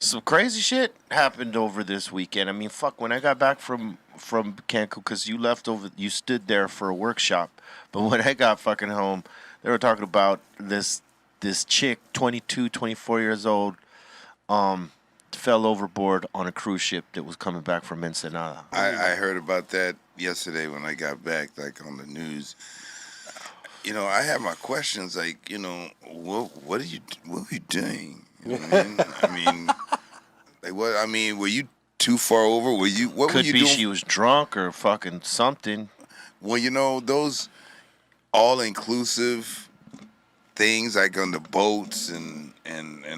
Some crazy shit happened over this weekend. I mean, fuck, when I got back from Cancun, because you left over, you stood there for a workshop. But when I got fucking home, they were talking about this chick, 22, 24 years old, fell overboard on a cruise ship that was coming back from Ensenada. I heard about that yesterday when I got back, like on the news. I have my questions, like, what were you doing? You know what I mean? Like what? I mean, were you too far over? What were you doing? Could be she was drunk or fucking something. Well, those all-inclusive things, like on the boats and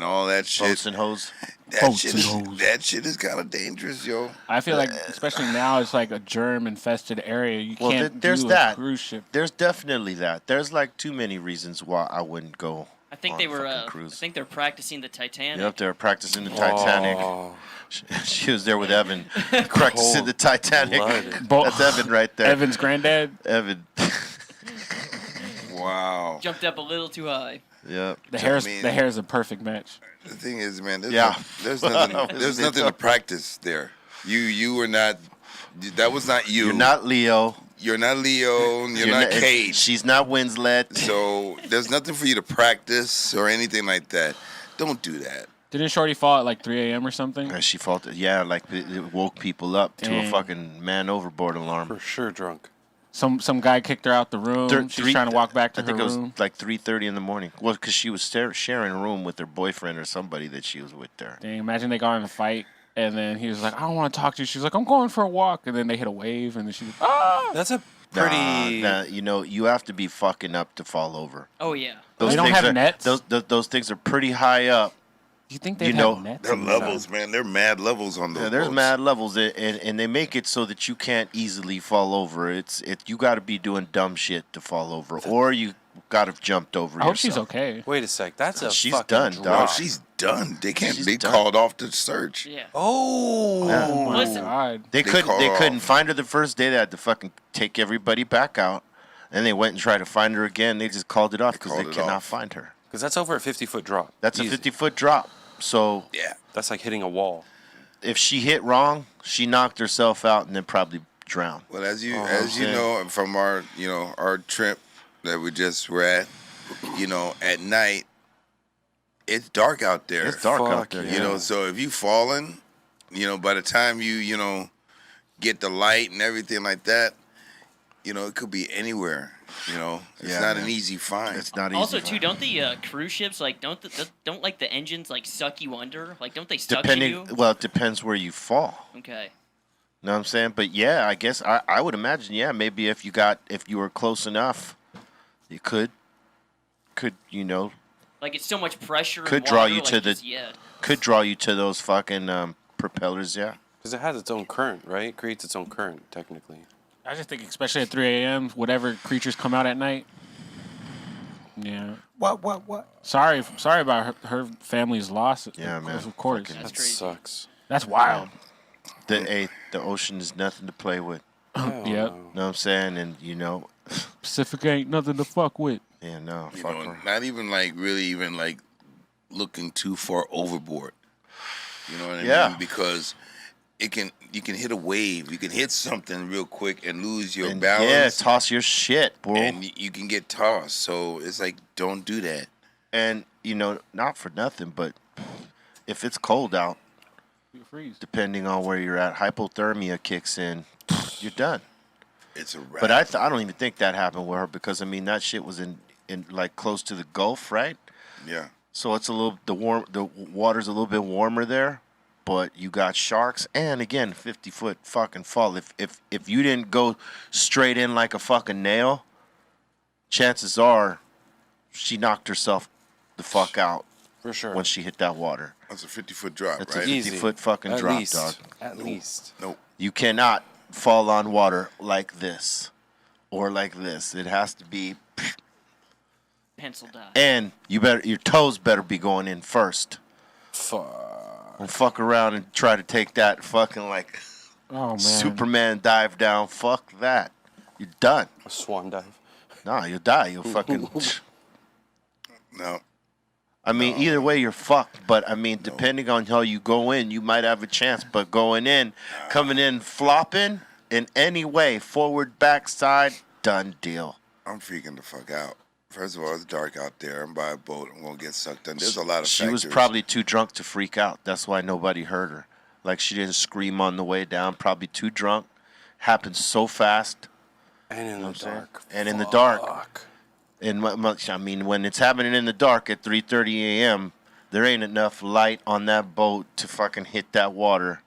all that shit. Boats and hoes. That shit is kind of dangerous, yo. I feel like, especially now, it's like a germ-infested area. You can't there's do that. a cruise ship. There's definitely that. There's like too many reasons why I wouldn't go. I think they were. I think they're practicing the Titanic. Yep, they were practicing the Titanic. She was there with Evan, practicing the Titanic. That's Evan right there. Evan's granddad. Evan. Wow. Jumped up a little too high. Yeah. The hair's a perfect match. The thing is, man, there's there's nothing to practice there. You were not. That was not you. You're not Leo. You're not Leo. You're not Kate. She's not Winslet. So there's nothing for you to practice or anything like that. Don't do that. Didn't Shorty fall at like 3 a.m. or something? She felt like it woke people up to a fucking man overboard alarm. For sure, drunk. Some guy kicked her out the room. She's trying to walk back to her room. I think it was like 3:30 in the morning. Well, because she was sharing a room with her boyfriend or somebody that she was with there. Dang, imagine they got in a fight, and then he was like, I don't want to talk to you. She was like, I'm going for a walk. And then they hit a wave, and then she was, That's a pretty... you have to be fucking up to fall over. Oh, yeah. They don't have nets? Those things are pretty high up. You think they have nets? They're levels, man. They're mad levels on those there's boats. mad levels, and they make it so that you can't easily fall over. You got to be doing dumb shit to fall over, or you got to have jumped over. I hope she's okay. Wait a sec. That's a she's fucking done, drop. dog. She's done. They can't. She's They done. called off the search. Yeah. Oh my Listen. God. They couldn't find her the first day. They had to fucking take everybody back out, and they went and tried to find her again. They just called it off because they cannot find her. Because that's over a 50-foot drop. That's Easy. a 50-foot drop. So yeah, that's like hitting a wall. If she hit wrong, she knocked herself out and then probably drowned. Well, as you know from our our trip that we just were at, at night it's dark out there. It's dark out there. Yeah. So if you fallen, by the time you get the light and everything like that, it could be anywhere. It's not an easy find. It's not easy. Also, too, don't the cruise ships don't like the engines like suck you under? Like, don't they suction you? Well, it depends where you fall. Okay. Know what I'm saying? But yeah, I guess I would imagine. Yeah, maybe if you were close enough, you could like it's so much pressure. Could and draw water, you like to just, the could draw you to those fucking propellers. Yeah. Because it has its own current, right? It creates its own current, technically. I just think, especially at 3 a.m., whatever creatures come out at night. Yeah. What? Sorry about her family's loss. Yeah, man. Of course. That sucks. That's wild. The ocean is nothing to play with. Yep. Know what I'm saying? And Pacific ain't nothing to fuck with. Yeah, no. Not even really even looking too far overboard. You know what I mean? Because you can hit a wave, you can hit something real quick and lose your balance. Yeah, toss your shit, bro. And you can get tossed. So it's like, don't do that. And not for nothing, but if it's cold out, you freeze. Depending on where you're at, hypothermia kicks in. You're done. It's a wrap. But I don't even think that happened with her because that shit was in like close to the Gulf, right? Yeah. So it's the water's a little bit warmer there. But you got sharks, and again, 50-foot fucking fall. If you didn't go straight in like a fucking nail, chances are she knocked herself the fuck out. For sure. When she hit that water. That's a 50-foot drop, That's right? That's a 50-foot fucking drop, dog. At least. Nope. You cannot fall on water like this or like this. It has to be pencil dive. And your toes better be going in first. Don't fuck around and try to take that fucking Superman dive down. Fuck that. You're done. A swan dive. Nah, you'll die. You'll fucking. No. I mean, No. either way, you're fucked. But I mean, depending on how you go in, you might have a chance. But going in, coming in, flopping in any way, forward, back, side, done deal. I'm freaking the fuck out. First of all, it's dark out there. I'm by a boat. I'm gonna get sucked in. There's a lot of She was factors. probably too drunk to freak out. That's why nobody heard her. Like, she didn't scream on the way down. Probably too drunk. Happened so fast. And in the I'm saying? dark. And in the dark. Fuck. And I mean, when it's happening in the dark at 3:30 a.m., there ain't enough light on that boat to fucking hit that water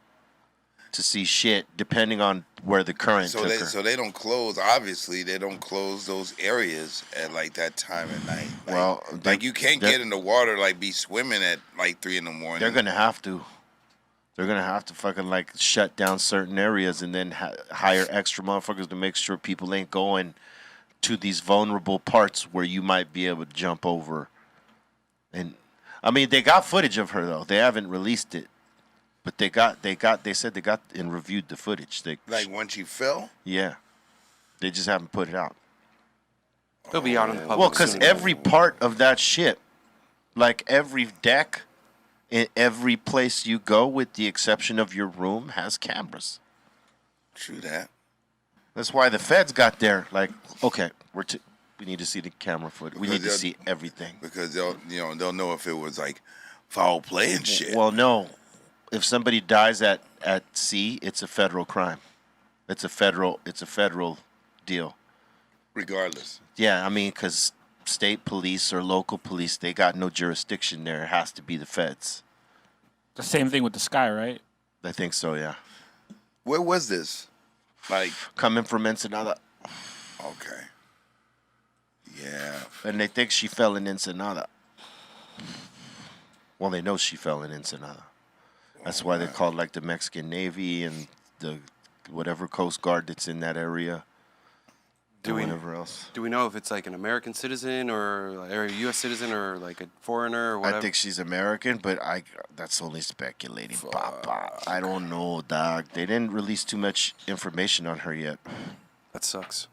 to see shit, depending on where the current So took they her. so they don't close. Obviously, they don't close those areas at like that time at night. Like, Well, like you can't get in the water, like be swimming at like 3 in the morning. They're gonna have to. They're gonna have to fucking like shut down certain areas and then hire extra motherfuckers to make sure people ain't going to these vulnerable parts where you might be able to jump over. And I mean, they got footage of her though. They haven't released it, but they said they got and reviewed the footage. Like when she fell. Yeah, they just haven't put it out. They'll be out in the public. Well, because soon. every part of that ship, like every deck, in every place you go, with the exception of your room, has cameras. True that. That's why the feds got there. Like, okay, we need to see the camera footage. We need to Because see everything. Because they'll know if it was like foul play and shit. Well, no. If somebody dies at sea, it's a federal crime. It's a federal deal. Regardless. Yeah, I mean, because state police or local police, they got no jurisdiction there. It has to be the feds. The same thing with the sky, right? I think so, yeah. Where was this? Like, Coming from Ensenada. okay. Yeah. And they think she fell in Ensenada. Well, they know she fell in Ensenada. That's why they called like the Mexican Navy and the whatever Coast Guard that's in that area. Do we- whatever else. Do we know if it's like an American citizen or a U.S. citizen or like a foreigner or whatever? I think she's American, but that's only speculating, Papa. I don't know, dog. They didn't release too much information on her yet. That sucks.